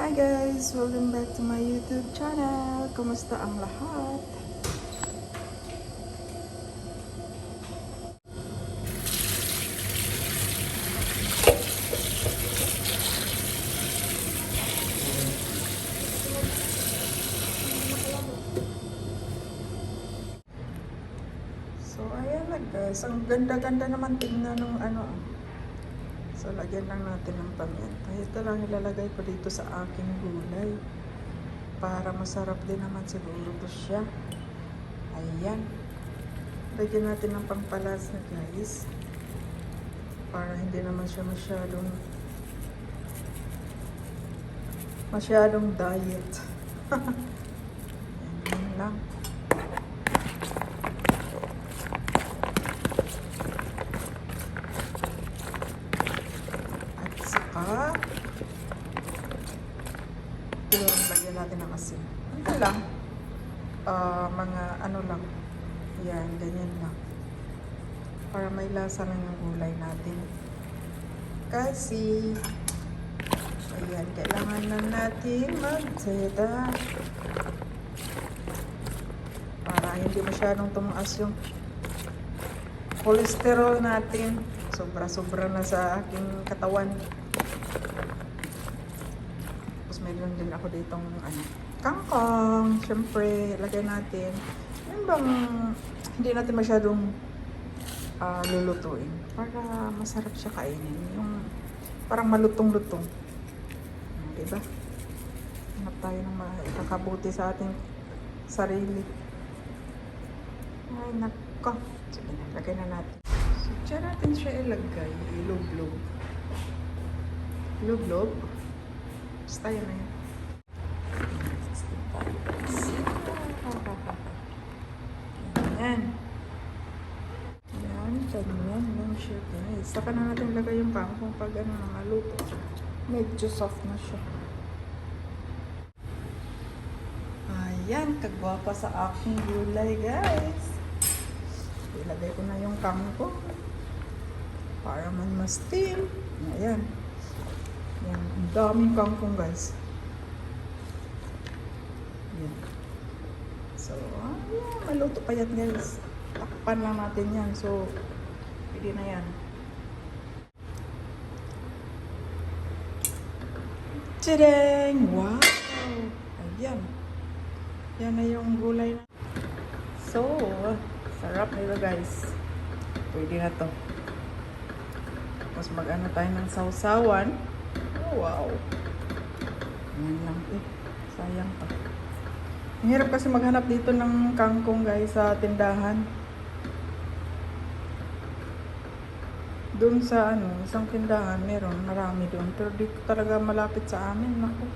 Hi guys! Welcome back to my YouTube channel. Kumusta ang lahat? So ayan na guys, ang ganda-ganda naman tingnan ng ano. So lagyan lang natin ng paminta. Ito lang ilalagay ko dito sa aking gulay. Para masarap din naman siguro to siya. Ayan. Lagyan natin ng pampalasa guys. Para hindi naman siya masyadong diet. Ayan lang. At saka lagyan natin ng asin. Ano lang? Mga ano lang. Yan, ganyan lang. Para may lasa lang yung gulay natin. Kasi ayan, kailangan lang natin mag-cheddar. Para hindi masyadong tumaas yung cholesterol natin. Sobra-sobra na sa aking katawan. Tapos meron din ako ditong kangkong. Siyempre, lagay natin. Yan bang hindi natin masyadong lulutuin. Para masarap siya kainin. Yung parang malutong-lutong. Diba? Hanap tayo ng makakabuti sa ating sarili. Ay, nako. Sige na, lagay na natin. So, dyan natin siya ilagay. Ilog-log. Ilog-log. Basta yun na yun. Ayan. Ayan, ganyan lang siya guys. Saka na natin lagay yung kangkong pag maluto. Medyo soft na siya. Ayan, kagwapa sa aking gulay guys. Ilagay ko na yung kangkong. Para man ma-steam. Ayan. Ayan, ang daming kangkong guys. Ayan. So, ayan, maluto pa yan guys. Takpan lang natin yan. So, pwede na yan. Tadang! Wow! Ayan. Yan na yung gulay na. So, sarap nila guys. Pwede na to. Tapos mag-ano tayo ng sausawan. Oh, wow! Yan lang eh. Sayang pa. Ang hirap kasi maghanap dito ng kangkong guys sa tindahan. Doon sa isang tindahan, meron, marami doon. Pero dito talaga malapit sa amin. Naku.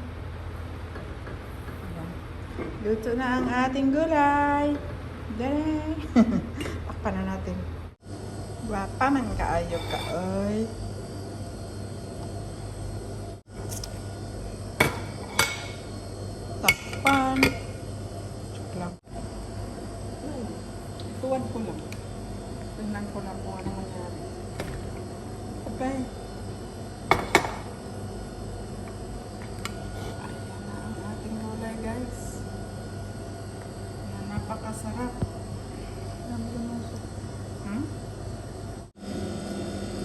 Luto na ang ating gulay. Dere! Takpan na natin. Guwapa man kaayo ka, oy. Takpan. Chuk lang. Tuwan ko lang. Tingnan ko lang kung ano mangyari. Okay. Ayan na ang ating gulay guys. Ayan, napakasarap.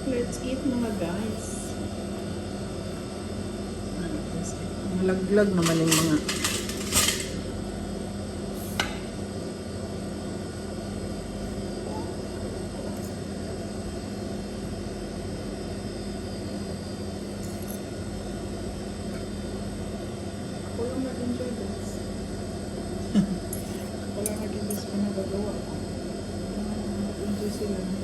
Let's eat mga guys. Malaglag naman yung mga ako lang nag-enjoy this. Ako lang nag-enjoy sa pinagagawa ko. Nag-enjoy sila ng